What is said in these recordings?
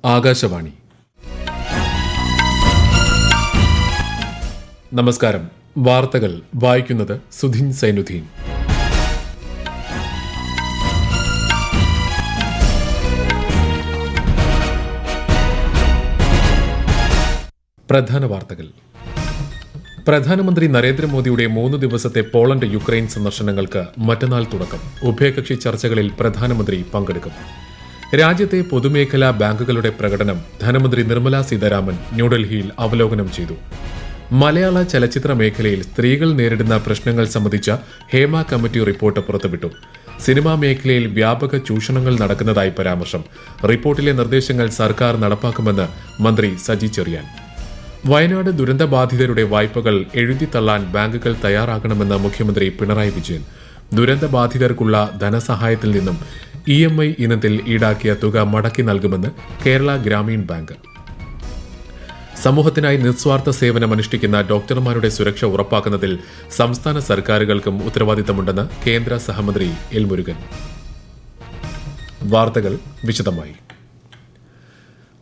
ആകാശവാണി. നമസ്കാരം. വാർത്തകൾ വായിക്കുന്നത് സുധീൻ സൈനുദ്ദീൻ. പ്രധാന വാർത്തകൾ. പ്രധാനമന്ത്രി നരേന്ദ്രമോദിയുടെ 3 ദിവസത്തെ പോളണ്ട് യുക്രൈൻ സന്ദർശനങ്ങൾക്ക് മറ്റന്നാൾ തുടക്കം. ഉഭയകക്ഷി ചർച്ചകളിൽ പ്രധാനമന്ത്രി പങ്കെടുക്കും. രാജ്യത്തെ പൊതുമേഖലാ ബാങ്കുകളുടെ പ്രകടനം ധനമന്ത്രി നിർമ്മല സീതാരാമൻ ന്യൂഡൽഹിയിൽ അവലോകനം ചെയ്തു. മലയാള ചലച്ചിത്ര മേഖലയിൽ സ്ത്രീകൾ നേരിടുന്ന പ്രശ്നങ്ങൾ സംബന്ധിച്ച ഹേമ കമ്മിറ്റി റിപ്പോർട്ട് പുറത്തുവിട്ടു. സിനിമാ മേഖലയിൽ വ്യാപക ചൂഷണങ്ങൾ നടക്കുന്നതായി പരാമർശം. റിപ്പോർട്ടിലെ നിർദ്ദേശങ്ങൾ സർക്കാർ നടപ്പാക്കുമെന്ന് മന്ത്രി സജി ചെറിയാൻ. വയനാട് ദുരന്തബാധിതരുടെ വായ്പകൾ എഴുതിത്തള്ളാൻ ബാങ്കുകൾ തയ്യാറാകണമെന്ന് മുഖ്യമന്ത്രി പിണറായി വിജയൻ. ദുരന്തബാധിതർക്കുള്ള ധനസഹായത്തിൽ നിന്നും EMI ഇനത്തിൽ ഈടാക്കിയ തുക മടക്കി നൽകുമെന്ന് കേരള ഗ്രാമീൺ ബാങ്ക്. സമൂഹത്തിനായി നിസ്വാർത്ഥ സേവനമനുഷ്ഠിക്കുന്ന ഡോക്ടർമാരുടെ സുരക്ഷ ഉറപ്പാക്കുന്നതിൽ സംസ്ഥാന സർക്കാരുകൾക്കും ഉത്തരവാദിത്തമുണ്ടെന്ന് കേന്ദ്ര സഹമന്ത്രി എൽ മുരുകൻ. വാർത്തകൾ വിശദമായി.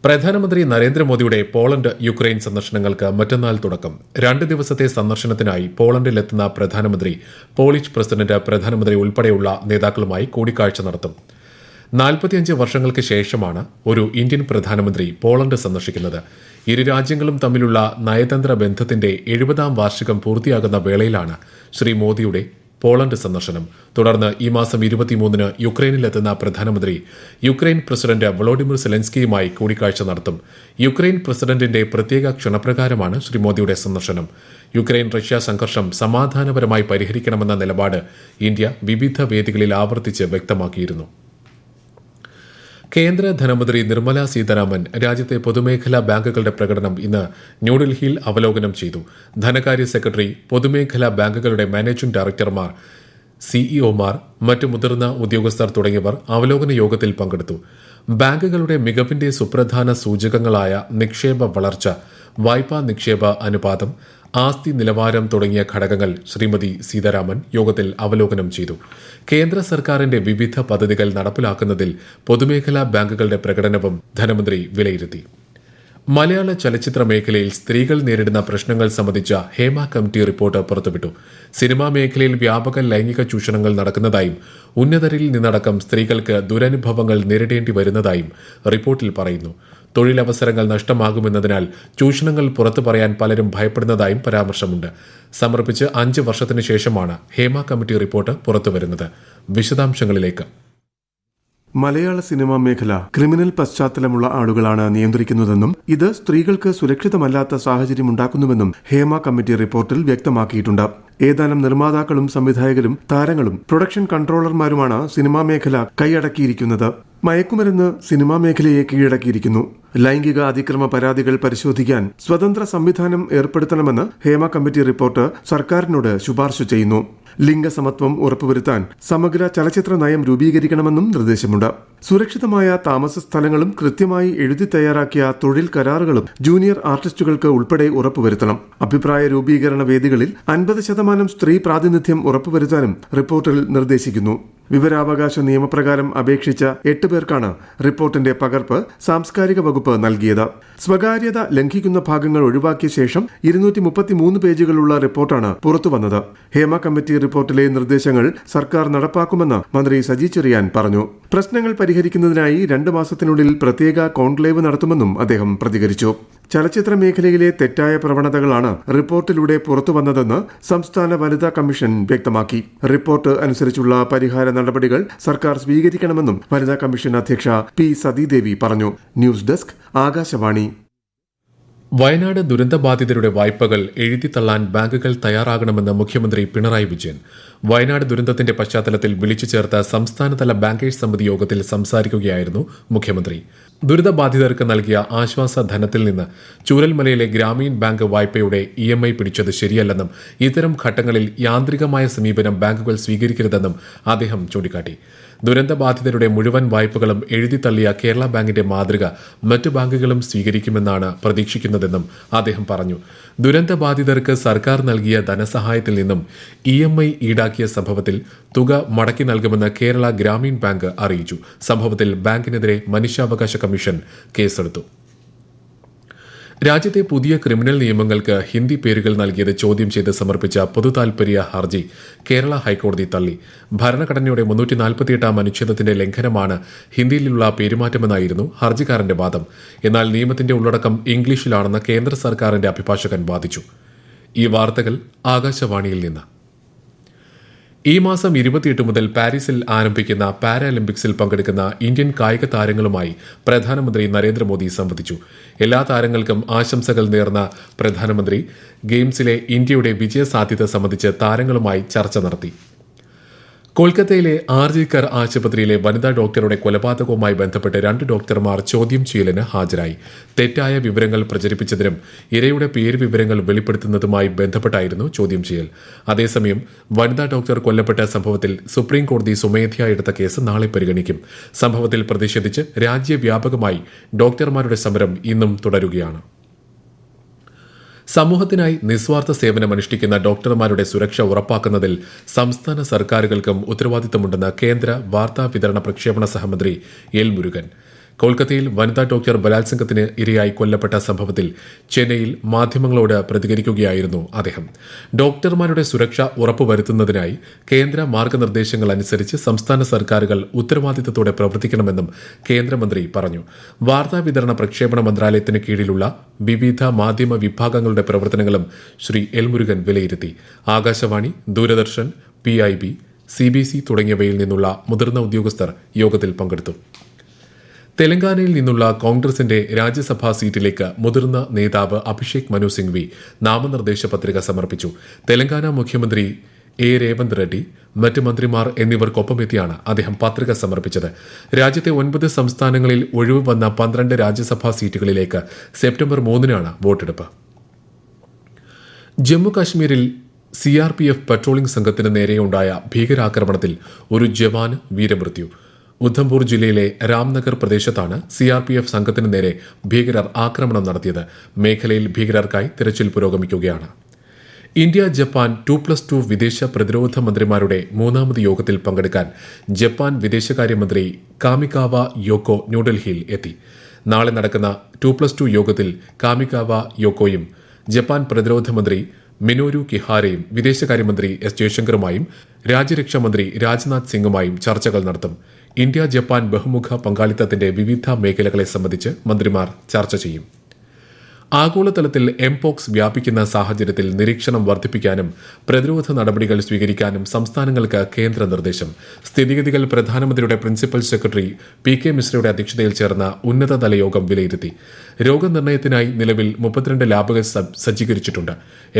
പ്രധാനമന്ത്രി നരേന്ദ്രമോദിയുടെ പോളണ്ട് യുക്രൈൻ സന്ദർശനങ്ങൾക്ക് മറ്റന്നാൾ തുടക്കം. 2 ദിവസത്തെ സന്ദർശനത്തിനായി പോളണ്ടിലെത്തുന്ന പ്രധാനമന്ത്രി പോളിഷ് പ്രസിഡന്റ്, പ്രധാനമന്ത്രി ഉൾപ്പെടെയുള്ള നേതാക്കളുമായി കൂടിക്കാഴ്ച നടത്തും. 45 വർഷങ്ങൾക്ക് ശേഷമാണ് ഒരു ഇന്ത്യൻ പ്രധാനമന്ത്രി പോളണ്ട് സന്ദർശിക്കുന്നത്. ഇരു രാജ്യങ്ങളും തമ്മിലുള്ള നയതന്ത്ര ബന്ധത്തിന്റെ 70ാം വാർഷികം പൂർത്തിയാകുന്ന വേളയിലാണ് ശ്രീ മോദിയുടെ പോളണ്ട് സന്ദർശനം. തുടർന്ന് ഈ മാസം 23-ന് യുക്രൈനിലെത്തുന്ന പ്രധാനമന്ത്രി യുക്രൈൻ പ്രസിഡന്റ് വളോഡിമിർ സെലൻസ്കിയുമായി കൂടിക്കാഴ്ച നടത്തും. യുക്രൈൻ പ്രസിഡന്റിന്റെ പ്രത്യേക ക്ഷണപ്രകാരമാണ് ശ്രീ മോദിയുടെ സന്ദർശനം. യുക്രൈൻ റഷ്യ സംഘർഷം സമാധാനപരമായി പരിഹരിക്കണമെന്ന നിലപാട് ഇന്ത്യ വിവിധ വേദികളിൽ ആവർത്തിച്ച് വ്യക്തമാക്കിയിരുന്നു. കേന്ദ്ര ധനമന്ത്രി നിർമ്മല സീതാരാമൻ രാജ്യത്തെ പൊതുമേഖലാ ബാങ്കുകളുടെ പ്രകടനം ഇന്ന് ന്യൂഡൽഹിയിൽ അവലോകനം ചെയ്തു. ധനകാര്യ സെക്രട്ടറി, പൊതുമേഖലാ ബാങ്കുകളുടെ മാനേജിംഗ് ഡയറക്ടർമാർ, CEOമാർ, മറ്റു മുതിർന്ന ഉദ്യോഗസ്ഥർ തുടങ്ങിയവർ അവലോകന യോഗത്തിൽ പങ്കെടുത്തു. ബാങ്കുകളുടെ മികവിന്റെ സുപ്രധാന സൂചകങ്ങളായ നിക്ഷേപ വളർച്ച, വായ്പാ നിക്ഷേപ അനുപാതം, ആസ്തി നിലവാരം തുടങ്ങിയ ഘടകങ്ങൾ ശ്രീമതി സീതാരാമൻ യോഗത്തിൽ അവലോകനം ചെയ്തു. കേന്ദ്ര സർക്കാരിന്റെ വിവിധ പദ്ധതികൾ നടപ്പിലാക്കുന്നതിൽ പൊതുമേഖലാ ബാങ്കുകളുടെ പ്രകടനവും ധനമന്ത്രി വിലയിരുത്തി. മലയാള ചലച്ചിത്ര മേഖലയിൽ സ്ത്രീകൾ നേരിടുന്ന പ്രശ്നങ്ങൾ സംബന്ധിച്ച ഹേമ കമ്മിറ്റി റിപ്പോർട്ട് പുറത്തുവിട്ടു. സിനിമാ മേഖലയിൽ വ്യാപക ലൈംഗിക ചൂഷണങ്ങൾ നടക്കുന്നതായും ഉന്നതരിൽ നിന്നടക്കം സ്ത്രീകൾക്ക് ദുരനുഭവങ്ങൾ നേരിടേണ്ടി വരുന്നതായും റിപ്പോർട്ടിൽ പറയുന്നു. തൊഴിലവസരങ്ങൾ നഷ്ടമാകുമെന്നതിനാൽ ചൂഷണങ്ങൾ പുറത്തു പറയാൻ പലരും ഭയപ്പെടുന്നതായും പരാമർശമുണ്ട്. സമർപ്പിച്ച് 5 വർഷത്തിനു ശേഷമാണ് ഹേമ കമ്മിറ്റി റിപ്പോർട്ട് പുറത്തുവരുന്നത്. വിശദാംശങ്ങളിലേക്ക്. മലയാള സിനിമാ മേഖല ക്രിമിനൽ പശ്ചാത്തലമുള്ള ആളുകളാണ് നിയന്ത്രിക്കുന്നതെന്നും ഇത് സ്ത്രീകൾക്ക് സുരക്ഷിതമല്ലാത്ത സാഹചര്യമുണ്ടാക്കുന്നുവെന്നും ഹേമ കമ്മിറ്റി റിപ്പോർട്ടിൽ വ്യക്തമാക്കിയിട്ടുണ്ട്. ഏതാനും നിർമ്മാതാക്കളും സംവിധായകരും താരങ്ങളും പ്രൊഡക്ഷൻ കൺട്രോളർമാരുമാണ് സിനിമാ മേഖല കൈയടക്കിയിരിക്കുന്നത്. മയക്കുമരുന്ന് സിനിമാ മേഖലയെ കീഴടക്കിയിരിക്കുന്നു. ലൈംഗിക അതിക്രമ പരാതികൾ പരിശോധിക്കാൻ സ്വതന്ത്ര സംവിധാനം ഏർപ്പെടുത്തണമെന്ന് ഹേമ കമ്മിറ്റി റിപ്പോർട്ട് സർക്കാരിനോട് ശുപാർശ ചെയ്യുന്നു. ലിംഗസമത്വം ഉറപ്പുവരുത്താൻ സമഗ്ര ചലച്ചിത്ര നയം രൂപീകരിക്കണമെന്നും നിർദ്ദേശമുണ്ട്. സുരക്ഷിതമായ താമസ സ്ഥലങ്ങളും കൃത്യമായി എഴുതി തയ്യാറാക്കിയ തൊഴിൽ കരാറുകളും ജൂനിയർ ആർട്ടിസ്റ്റുകൾക്ക് ഉൾപ്പെടെ ഉറപ്പുവരുത്തണം. അഭിപ്രായ രൂപീകരണ വേദികളിൽ 50% സ്ത്രീ പ്രാതിനിധ്യം ഉറപ്പുവരുത്താനും റിപ്പോർട്ടിൽ നിർദ്ദേശിക്കുന്നു. വിവരാവകാശ നിയമപ്രകാരം അപേക്ഷിച്ച 8 പേർക്കാണ് റിപ്പോർട്ടിന്റെ പകർപ്പ് സാംസ്കാരിക വകുപ്പ് നൽകിയത്. സ്വകാര്യത ലംഘിക്കുന്ന ഭാഗങ്ങൾ ഒഴിവാക്കിയ ശേഷം 233 പേജുകളുള്ള റിപ്പോർട്ടാണ് പുറത്തുവന്നത്. ഹേമ കമ്മിറ്റി റിപ്പോർട്ടിലെ നിർദ്ദേശങ്ങൾ സർക്കാർ നടപ്പാക്കുമെന്ന് മന്ത്രി സജി ചെറിയാൻ പറഞ്ഞു. പ്രശ്നങ്ങൾ പരിഹരിക്കുന്നതിനായി 2 മാസത്തിനുള്ളിൽ പ്രത്യേക കോൺക്ലേവ് നടത്തുമെന്നും അദ്ദേഹം പ്രതികരിച്ചു. ചലച്ചിത്ര മേഖലയിലെ തെറ്റായ പ്രവണതകളാണ് റിപ്പോർട്ടിലൂടെ പുറത്തുവന്നതെന്ന് സംസ്ഥാന വനിതാ കമ്മീഷൻ വ്യക്തമാക്കി. റിപ്പോർട്ട് അനുസരിച്ചുള്ള പരിഹാര നടപടികൾ സർക്കാർ സ്വീകരിക്കണമെന്നും വനിതാ കമ്മീഷൻ അധ്യക്ഷ P. സതീദേവി പറഞ്ഞു. News desk, Akashvani. വയനാട് ദുരന്തബാധിതരുടെ വായ്പകൾ എഴുതിത്തള്ളാൻ ബാങ്കുകൾ തയ്യാറാകണമെന്ന് മുഖ്യമന്ത്രി പിണറായി വിജയൻ. വയനാട് ദുരന്തത്തിന്റെ പശ്ചാത്തലത്തിൽ വിളിച്ചു ചേർത്ത സംസ്ഥാനതല ബാങ്കേഴ്സ് സമിതി യോഗത്തിൽ സംസാരിക്കുകയായിരുന്നു മുഖ്യമന്ത്രി. ദുരിതബാധിതർക്ക് നൽകിയ ആശ്വാസ ധനത്തിൽ നിന്ന് ചൂരൽമലയിലെ ഗ്രാമീൺ ബാങ്ക് വായ്പയുടെ EMI പിടിച്ചത് ശരിയല്ലെന്നും ഇത്തരം ഘട്ടങ്ങളിൽ യാന്ത്രികമായ സമീപനം ബാങ്കുകൾ സ്വീകരിക്കരുതെന്നും അദ്ദേഹം ചൂണ്ടിക്കാട്ടി. ദുരന്തബാധിതരുടെ മുഴുവൻ വായ്പകളും എഴുതിത്തള്ളിയ കേരള ബാങ്കിന്റെ മാതൃക മറ്റു ബാങ്കുകളും സ്വീകരിക്കുമെന്നാണ് പ്രതീക്ഷിക്കുന്നതെന്നും അദ്ദേഹം പറഞ്ഞു. ദുരന്തബാധിതർക്ക് സർക്കാർ നൽകിയ ധനസഹായത്തിൽ നിന്നും EMI ഈടാക്കിയ സംഭവത്തിൽ തുക മടക്കി നൽകുമെന്ന് കേരള ഗ്രാമീൺ ബാങ്ക് അറിയിച്ചു. സംഭവത്തിൽ ബാങ്കിനെതിരെ മനുഷ്യാവകാശ കമ്മീഷൻ കമ്മീഷൻ കേസെടുത്തു. രാജ്യത്തെ പുതിയ ക്രിമിനൽ നിയമങ്ങൾക്ക് ഹിന്ദി പേരുകൾ നൽകിയത് ചോദ്യം ചെയ്ത് സമർപ്പിച്ച പൊതുതാൽപര്യ ഹർജി കേരള ഹൈക്കോടതി തള്ളി. ഭരണഘടനയുടെ 348 അനുച്ഛേദത്തിന്റെ ലംഘനമാണ് ഹിന്ദിയിലുള്ള പെരുമാറ്റമെന്നായിരുന്നു ഹർജിക്കാരന്റെ വാദം. എന്നാൽ നിയമത്തിന്റെ ഉള്ളടക്കം ഇംഗ്ലീഷിലാണെന്ന് കേന്ദ്ര സർക്കാരിന്റെ അഭിഭാഷകൻ വാദിച്ചു. ഈ വാർത്തകൾ ആകാശവാണിയിൽ നിന്ന്. ഈ മാസം 28 മുതൽ പാരീസിൽ ആരംഭിക്കുന്ന പാരാലിമ്പിക്സിൽ പങ്കെടുക്കുന്ന ഇന്ത്യൻ കായിക താരങ്ങളുമായി പ്രധാനമന്ത്രി നരേന്ദ്രമോദി സംവദിച്ചു. എല്ലാ താരങ്ങൾക്കും ആശംസകൾ നേർന്ന പ്രധാനമന്ത്രി ഗെയിംസിലെ ഇന്ത്യയുടെ വിജയസാധ്യത സംബന്ധിച്ച് താരങ്ങളുമായി ചർച്ച നടത്തി. കൊൽക്കത്തയിലെ ആർജിക്കർ ആശുപത്രിയിലെ വനിതാ ഡോക്ടറുടെ കൊലപാതകവുമായി ബന്ധപ്പെട്ട് 2 ഡോക്ടർമാർ ചോദ്യം ചെയ്യലിന് ഹാജരായി. തെറ്റായ വിവരങ്ങൾ പ്രചരിപ്പിച്ചതിനും ഇരയുടെ പേര് വിവരങ്ങൾ വെളിപ്പെടുത്തുന്നതുമായി ബന്ധപ്പെട്ടായിരുന്നു ചോദ്യം ചെയ്യൽ. അതേസമയം വനിതാ ഡോക്ടർ കൊല്ലപ്പെട്ട സംഭവത്തിൽ സുപ്രീം കോടതി സ്വമേധയാ എടുത്ത കേസ് നാളെ പരിഗണിക്കും. സംഭവത്തിൽ പ്രതിഷേധിച്ച് രാജ്യവ്യാപകമായി ഡോക്ടർമാരുടെ സമരം ഇന്നും തുടരുകയാണ്. സമൂഹത്തിനായി നിസ്വാർത്ഥ സേവനമനുഷ്ഠിക്കുന്ന ഡോക്ടർമാരുടെ സുരക്ഷ ഉറപ്പാക്കുന്നതിൽ സംസ്ഥാന സർക്കാരുകൾക്കും ഉത്തരവാദിത്തമുണ്ടെന്ന് കേന്ദ്ര വാർത്താ വിതരണ പ്രക്ഷേപണ സഹമന്ത്രി എൽ മുരുകൻ. കൊൽക്കത്തയിൽ വനിതാ ഡോക്ടർ ബലാത്സംഗത്തിന് ഇരയായി കൊല്ലപ്പെട്ട സംഭവത്തിൽ ചെന്നൈയിൽ മാധ്യമങ്ങളോട് പ്രതികരിക്കുകയായിരുന്നു അദ്ദേഹം. ഡോക്ടർമാരുടെ സുരക്ഷ ഉറപ്പുവരുത്തുന്നതിനായി കേന്ദ്ര മാർഗനിർദ്ദേശങ്ങൾ അനുസരിച്ച് സംസ്ഥാന സർക്കാരുകൾ ഉത്തരവാദിത്തത്തോടെ പ്രവർത്തിക്കണമെന്നും കേന്ദ്രമന്ത്രി പറഞ്ഞു. വാർത്താ വിതരണ പ്രക്ഷേപണ മന്ത്രാലയത്തിന് കീഴിലുള്ള വിവിധ മാധ്യമ വിഭാഗങ്ങളുടെ പ്രവർത്തനങ്ങളും ശ്രീ എൽ മുരുകൻ വിലയിരുത്തി. ആകാശവാണി, ദൂരദർശൻ, PIB, CBC തുടങ്ങിയവയിൽ നിന്നുള്ള മുതിർന്ന ഉദ്യോഗസ്ഥർ യോഗത്തിൽ പങ്കെടുത്തു. തെലങ്കാനയിൽ നിന്നുള്ള കോൺഗ്രസിന്റെ രാജ്യസഭാ സീറ്റിലേക്ക് മുതിർന്ന നേതാവ് അഭിഷേക് മനു സിംഗ്വി നാമനിർദ്ദേശ പത്രിക സമർപ്പിച്ചു. തെലങ്കാന മുഖ്യമന്ത്രി രേവന്ത് റെഡ്ഡി, മറ്റ് മന്ത്രിമാർ എന്നിവർക്കൊപ്പമെത്തിയാണ് അദ്ദേഹം പത്രിക സമർപ്പിച്ചത്. രാജ്യത്തെ 9 സംസ്ഥാനങ്ങളിൽ ഒഴിവ് വന്ന 12 രാജ്യസഭാ സീറ്റുകളിലേക്ക് സെപ്റ്റംബർ 3-നാണ് വോട്ടെടുപ്പ്. ജമ്മു കാശ്മീരിൽ CRPF പട്രോളിംഗ് സംഘത്തിന് നേരെയുണ്ടായ ഭീകരാക്രമണത്തിൽ ഒരു ജവാന് വീരമൃത്യു. ഉദ്ധംപൂർ ജില്ലയിലെ രാംനഗർ പ്രദേശത്താണ് CRPF സംഘത്തിന് നേരെ ഭീകരർ ആക്രമണം നടത്തിയത്. മേഖലയിൽ ഭീകരർക്കായി തിരച്ചിൽ പുരോഗമിക്കുകയാണ്. ഇന്ത്യ ജപ്പാൻ 2+2 വിദേശ പ്രതിരോധ മന്ത്രിമാരുടെ 3ാമത് യോഗത്തിൽ പങ്കെടുക്കാൻ ജപ്പാൻ വിദേശകാര്യമന്ത്രി കാമികാവ യോക്കോ ന്യൂഡൽഹിയിൽ എത്തി. നാളെ നടക്കുന്ന 2+2 യോഗത്തിൽ കാമികാവ യോക്കോയും ജപ്പാൻ പ്രതിരോധ മന്ത്രി മിനോരു കിഹാരയും വിദേശകാര്യമന്ത്രി S ജയശങ്കറുമായും രാജ്യരക്ഷാമന്ത്രി രാജ്നാഥ് സിംഗുമായും ചർച്ചകൾ നടത്തും. ഇന്ത്യ ജപ്പാൻ ബഹുമുഖ പങ്കാളിത്തത്തിന്റെ വിവിധ മേഖലകളെ സംബന്ധിച്ച് മന്ത്രിമാർ ചർച്ച ചെയ്യും. ആഗോളതലത്തിൽ എംപോക്സ് വ്യാപിക്കുന്ന സാഹചര്യത്തിൽ നിരീക്ഷണം വർദ്ധിപ്പിക്കാനും പ്രതിരോധ നടപടികൾ സ്വീകരിക്കാനും സംസ്ഥാനങ്ങൾക്ക് കേന്ദ്ര നിർദ്ദേശം. സ്ഥിതിഗതികൾ പ്രധാനമന്ത്രിയുടെ പ്രിൻസിപ്പൽ സെക്രട്ടറി PK മിശ്രയുടെ അധ്യക്ഷതയിൽ ചേർന്ന ഉന്നതതല യോഗം വിലയിരുത്തി. രോഗനിർണയത്തിനായി നിലവിൽ 32 ലാബുകൾ സജ്ജീകരിച്ചിട്ടുണ്ട്.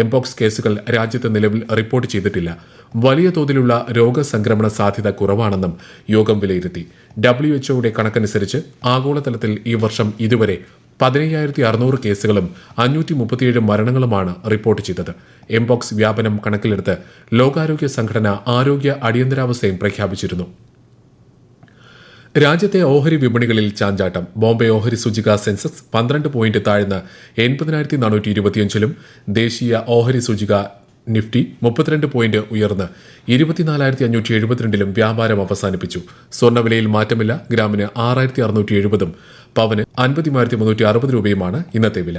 എംപോക്സ് കേസുകൾ രാജ്യത്ത് നിലവിൽ റിപ്പോർട്ട് ചെയ്തിട്ടില്ല. വലിയ തോതിലുള്ള രോഗസംക്രമണ സാധ്യത കുറവാണെന്നും യോഗം വിലയിരുത്തി. WHO കണക്കനുസരിച്ച് ആഗോളതലത്തിൽ ഈ വർഷം ഇതുവരെ 15,600 കേസുകളും 537 മരണങ്ങളുമാണ് റിപ്പോർട്ട് ചെയ്തത്. എംപോക്സ് വ്യാപനം കണക്കിലെടുത്ത് ലോകാരോഗ്യ സംഘടന ആരോഗ്യ അടിയന്തരാവസ്ഥയും പ്രഖ്യാപിച്ചിരുന്നു. രാജ്യത്തെ ഓഹരി വിപണികളിൽ ചാഞ്ചാട്ടം. ബോംബെ ഓഹരി സൂചിക സെൻസെക്സ് 12 പോയിന്റ് താഴ്ന്ന് 80,425-ലും ദേശീയ ഓഹരി സൂചിക നിഫ്റ്റി 32 പോയിന്റ് ഉയർന്ന് 24,572-ലും വ്യാപാരം അവസാനിപ്പിച്ചു. സ്വർണ്ണവിലയിൽ മാറ്റമില്ല. ഗ്രാമിന് 6,670-ഉം പവന് 50,360 രൂപയുമാണ് ഇന്നത്തെ വില.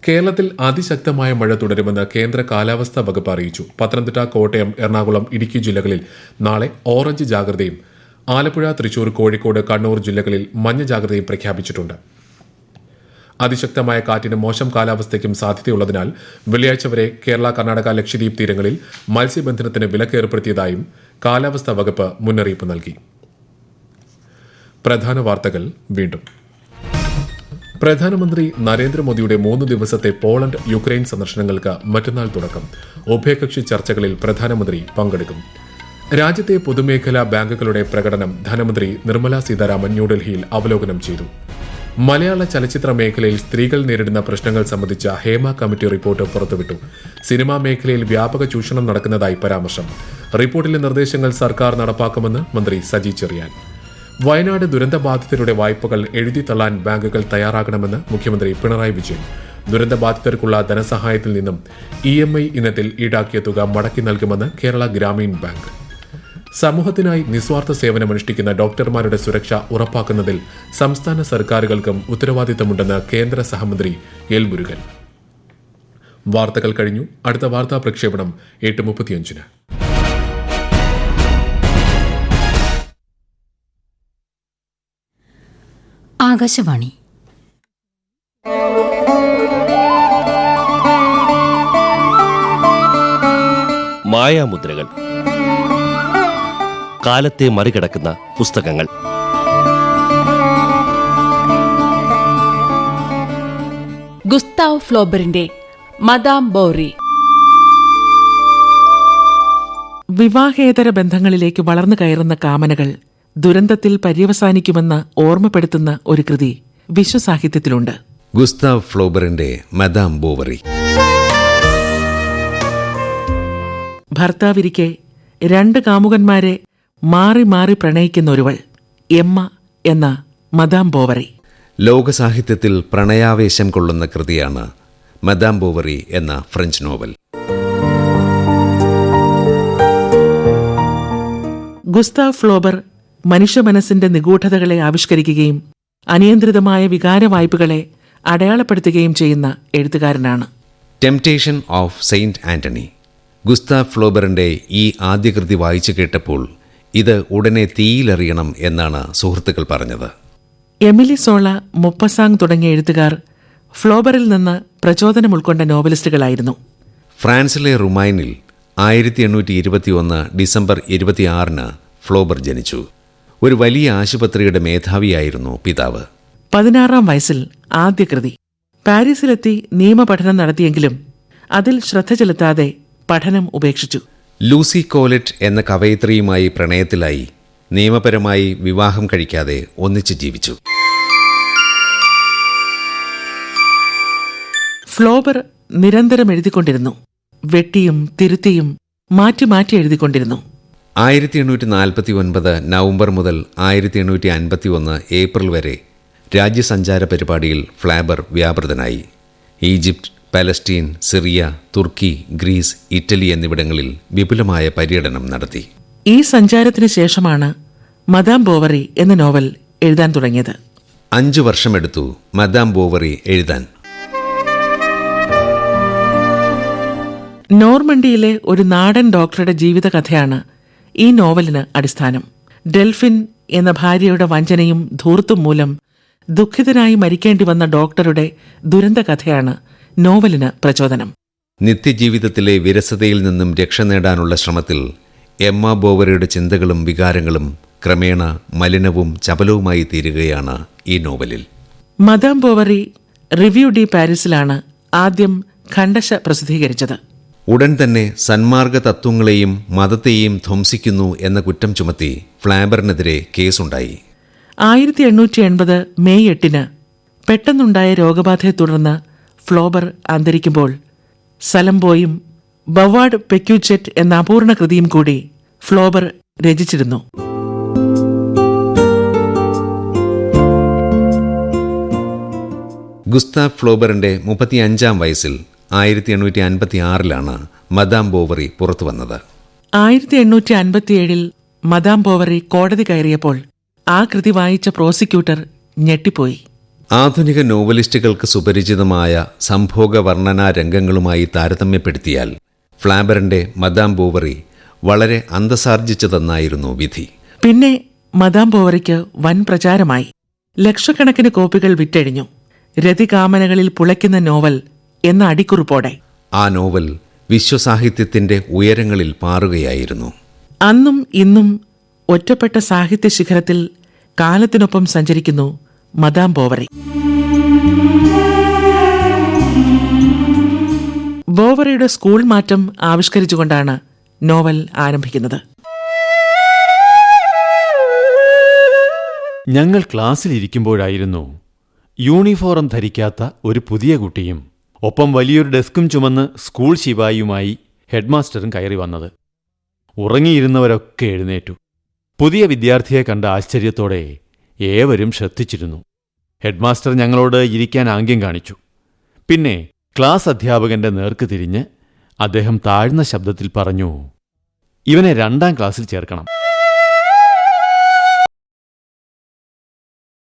കേരളത്തിൽ അതിശക്തമായ മഴ തുടരുമെന്ന് കേന്ദ്ര കാലാവസ്ഥാ വകുപ്പ് അറിയിച്ചു. പത്തനംതിട്ട, കോട്ടയം, എറണാകുളം, ഇടുക്കി ജില്ലകളിൽ നാളെ ഓറഞ്ച് ജാഗ്രതയും ആലപ്പുഴ, തൃശൂർ, കോഴിക്കോട്, കണ്ണൂർ ജില്ലകളിൽ മഞ്ഞ ജാഗ്രതയും പ്രഖ്യാപിച്ചിട്ടുണ്ട്. അതിശക്തമായ കാറ്റിനും മോശം കാലാവസ്ഥയ്ക്കും സാധ്യതയുള്ളതിനാൽ വെള്ളിയാഴ്ച വരെ കേരള, കർണാടക, ലക്ഷദ്വീപ് തീരങ്ങളിൽ മത്സ്യബന്ധനത്തിന് വിലക്ക് ഏർപ്പെടുത്തിയതായും കാലാവസ്ഥാ വകുപ്പ് മുന്നറിയിപ്പ് നൽകി. പ്രധാന വാർത്തകൾ വീണ്ടും. പ്രധാനമന്ത്രി നരേന്ദ്രമോദിയുടെ 3 ദിവസത്തെ പോളണ്ട്, യുക്രൈൻ സന്ദർശനങ്ങൾക്ക് മറ്റന്നാൾ തുടക്കം. ഉഭയകക്ഷി ചർച്ചകളിൽ പ്രധാനമന്ത്രി പങ്കെടുക്കും. രാജ്യത്തെ പൊതുമേഖലാ ബാങ്കുകളുടെ പ്രകടനം ധനമന്ത്രി നിർമ്മല സീതാരാമൻ ന്യൂഡൽഹിയിൽ അവലോകനം ചെയ്തു. മലയാള ചലച്ചിത്ര മേഖലയിൽ സ്ത്രീകൾ നേരിടുന്ന പ്രശ്നങ്ങൾ സംബന്ധിച്ച ഹേമ കമ്മിറ്റി റിപ്പോർട്ട് പുറത്തുവിട്ടു. സിനിമാ മേഖലയിൽ വ്യാപക ചൂഷണം നടക്കുന്നതായി പരാമർശം. റിപ്പോർട്ടിലെ നിർദ്ദേശങ്ങൾ സർക്കാർ നടപ്പാക്കുമെന്ന് മന്ത്രി സജി ചെറിയാൻ. വയനാട് ദുരന്തബാധിതരുടെ വായ്പകൾ എഴുതിത്തള്ളാൻ ബാങ്കുകൾ തയ്യാറാകണമെന്ന് മുഖ്യമന്ത്രി പിണറായി വിജയൻ. ദുരന്തബാധിതർക്കുള്ള ധനസഹായത്തിൽ നിന്നും EMI ഇനത്തിൽ ഈടാക്കിയ തുക മടക്കി നൽകുമെന്ന് കേരള ഗ്രാമീൺ ബാങ്ക്. സമൂഹത്തിനായി നിസ്വാർത്ഥ സേവനമനുഷ്ഠിക്കുന്ന ഡോക്ടർമാരുടെ സുരക്ഷ ഉറപ്പാക്കുന്നതിൽ സംസ്ഥാന സർക്കാരുകൾക്കും ഉത്തരവാദിത്തമുണ്ടെന്ന് കേന്ദ്ര സഹമന്ത്രി എൽ മുരുകൻ. വാർത്തകൾ കഴിഞ്ഞു. അടുത്ത വാർത്താ പ്രക്ഷേപണം 8:35. ആകാശവാണി. മായാമുദ്രകൾ. കാലത്തെ മറികടക്കുന്ന പുസ്തകങ്ങൾ. ഗുസ്താവ് ഫ്ലോബറിന്റെ മദാം ബോറി. വിവാഹേതര ബന്ധങ്ങളിലേക്ക് വളർന്നു കയറുന്ന കാമനകൾ ദുരന്തത്തിൽ പര്യവസാനിക്കുമെന്ന് ഓർമ്മപ്പെടുത്തുന്ന ഒരു കൃതി വിശ്വസാഹിത്യത്തിലുണ്ട്. ഗുസ്താവ് ഫ്ലോബറിന്റെ മദാം ബോവറി. ഭർത്താവിരിക്കെ 2 കാമുകന്മാരെ മാറി മാറി പ്രണയിക്കുന്ന ഒരുവൾ, എമ്മ എന്ന മദാം ബോവറി. ലോകസാഹിത്യത്തിൽ പ്രണയാവേശം കൊള്ളുന്ന കൃതിയാണ് മദാം ബോവറി എന്ന ഫ്രഞ്ച് നോവൽ. ഗുസ്താവ് ഫ്ലോബർ മനുഷ്യ മനസ്സിന്റെ നിഗൂഢതകളെ ആവിഷ്കരിക്കുകയും അനിയന്ത്രിതമായ വികാരവായ്പകളെ അടയാളപ്പെടുത്തുകയും ചെയ്യുന്ന എഴുത്തുകാരനാണ്. Temptation of Saint Anthony. Gustave ഫ്ലോബറിന്റെ ഈ ആദ്യ കൃതി വായിച്ചു കേട്ടപ്പോൾ ഇത് ഉടനെ തീയിലെറിയണം എന്നാണ് സുഹൃത്തുക്കൾ പറഞ്ഞത്. എമിലി സോള, മൊപ്പസാങ് തുടങ്ങിയ എഴുത്തുകാർ ഫ്ലോബറിൽ നിന്ന് പ്രചോദനം ഉൾക്കൊണ്ട നോവലിസ്റ്റുകളായിരുന്നു. ഫ്രാൻസിലെ റുമൈനിൽ 1821 ഡിസംബർ 26 ഫ്ലോബർ ജനിച്ചു. ഒരു വലിയ ആശുപത്രിയുടെ മേധാവിയായിരുന്നു പിതാവ്. 16-ാം വയസ്സിൽ ആദ്യ കൃതി. പാരീസിലെത്തി നിയമപഠനം നടത്തിയെങ്കിലും അതിൽ ശ്രദ്ധ ചെലുത്താതെ പഠനം ഉപേക്ഷിച്ചു. ലൂസി കോലറ്റ് എന്ന കവയിത്രിയുമായി പ്രണയത്തിലായി നിയമപരമായി വിവാഹം കഴിക്കാതെ ഒന്നിച്ച് ജീവിച്ചു. ഫ്ലോബർ നിരന്തരം എഴുതിക്കൊണ്ടിരുന്നു. വെട്ടിയും തിരുത്തിയും മാറ്റി മാറ്റി എഴുതിക്കൊണ്ടിരുന്നു. 1849 നവംബർ മുതൽ 1851 ഏപ്രിൽ വരെ രാജ്യസഞ്ചാര പരിപാടിയിൽ ഫ്ലാബർ വ്യാപൃതനായി. ഈജിപ്ത്, പലസ്റ്റീൻ, സിറിയ, തുർക്കി, ഗ്രീസ്, ഇറ്റലി എന്നിവിടങ്ങളിൽ വിപുലമായ പര്യടനം നടത്തി. ഈ സഞ്ചാരത്തിന് ശേഷമാണ് മദാം ബോവറി എന്ന നോവൽ എഴുതാൻ തുടങ്ങിയത്. 5 വർഷമെടുത്തു മദാം ബോവറി എഴുതാൻ. നോർമണ്ടിയിലെ ഒരു നാടൻ ഡോക്ടറുടെ ജീവിതകഥയാണ് ഈ നോവലിന് അടിസ്ഥാനം. ഡെൽഫിൻ എന്ന ഭാര്യയുടെ വഞ്ചനയും ധൂർത്തും മൂലം ദുഃഖിതനായി മരിക്കേണ്ടി വന്ന ഡോക്ടറുടെ ദുരന്തകഥയാണ് നോവലിന് പ്രചോദനം. നിത്യജീവിതത്തിലെ വിരസതയിൽ നിന്നും രക്ഷ നേടാനുള്ള ശ്രമത്തിൽ എമ്മ ബോവറിയുടെ ചിന്തകളും വികാരങ്ങളും ക്രമേണ മലിനവും ചപലവുമായി തീരുകയാണ് ഈ നോവലിൽ. മദാം ബോവറി റിവ്യൂ ഡി പാരീസിലാണ് ആദ്യം ഖണ്ഡശ പ്രസിദ്ധീകരിച്ചത്. ഉടൻ തന്നെ സന്മാർഗ തത്വങ്ങളെയും മതത്തെയും ധ്വംസിക്കുന്നു എന്ന കുറ്റം ചുമത്തി ഫ്ലാബറിനെതിരെ കേസുണ്ടായി. 1880 മെയ് 8 പെട്ടെന്നുണ്ടായ രോഗബാധയെ തുടർന്ന് ഫ്ലോബർ അന്തരിക്കുമ്പോൾ സലംബോയും ബവാർഡ് പെക്യൂച്ചെറ്റ് എന്ന അപൂർണ കൃതിയും കൂടി ഫ്ലോബർ രചിച്ചിരുന്നു. ഗുസ്താവ് ഫ്ലോബറിന്റെ 35-ാം വയസ്സിൽ 1856 മദാം ബോവറി പുറത്തു വന്നത്. 1857 മദാം ബോവറി കോടതി കയറിയപ്പോൾ ആ കൃതി വായിച്ച പ്രോസിക്യൂട്ടർ ഞെട്ടിപ്പോയി. ആധുനിക നോവലിസ്റ്റുകൾക്ക് സുപരിചിതമായ സംഭോഗ വർണ്ണനാ രംഗങ്ങളുമായി താരതമ്യപ്പെടുത്തിയാൽ ഫ്ലാബറിന്റെ മദാം ബോവറി വളരെ അന്തസാർജിച്ചതെന്നായിരുന്നു വിധി. പിന്നെ മദാം ബോവറിക്ക് വൻ പ്രചാരമായി. ലക്ഷക്കണക്കിന് കോപ്പികൾ വിറ്റഴിഞ്ഞു. രതികാമനകളിൽ പുളയ്ക്കുന്ന നോവൽ എന്ന അടിക്കുറിപ്പോടെ ആ നോവൽ വിശ്വസാഹിത്യത്തിന്റെ ഉയരങ്ങളിൽ പാറുകയായിരുന്നു. അന്നും ഇന്നും ഒറ്റപ്പെട്ട സാഹിത്യ ശിഖരത്തിൽ കാലത്തിനൊപ്പം സഞ്ചരിക്കുന്നു മദാം ബോവറി. ബോവറിയുടെ സ്കൂൾ മാറ്റം ആവിഷ്കരിച്ചുകൊണ്ടാണ് നോവൽ ആരംഭിക്കുന്നത്. ഞങ്ങൾ ക്ലാസ്സിലിരിക്കുമ്പോഴായിരുന്നു യൂണിഫോം ധരിക്കാത്ത ഒരു പുതിയ കുട്ടിയും ഒപ്പം വലിയൊരു ഡെസ്കും ചുമന്ന് സ്കൂൾ ശിപായിയുമായി ഹെഡ്മാസ്റ്ററും കയറി വന്നത്. ഉറങ്ങിയിരുന്നവരൊക്കെ എഴുന്നേറ്റു. പുതിയ വിദ്യാർത്ഥിയെ കണ്ട ആശ്ചര്യത്തോടെ ഏവരും ശ്രദ്ധിച്ചിരുന്നു. ഹെഡ്മാസ്റ്റർ ഞങ്ങളോട് ഇരിക്കാൻ ആംഗ്യം കാണിച്ചു. പിന്നെ ക്ലാസ് അധ്യാപകന്റെ നേർക്ക് തിരിഞ്ഞ് അദ്ദേഹം താഴ്ന്ന ശബ്ദത്തിൽ പറഞ്ഞു, "ഇവനെ 2ാം ക്ലാസ്സിൽ ചേർക്കണം."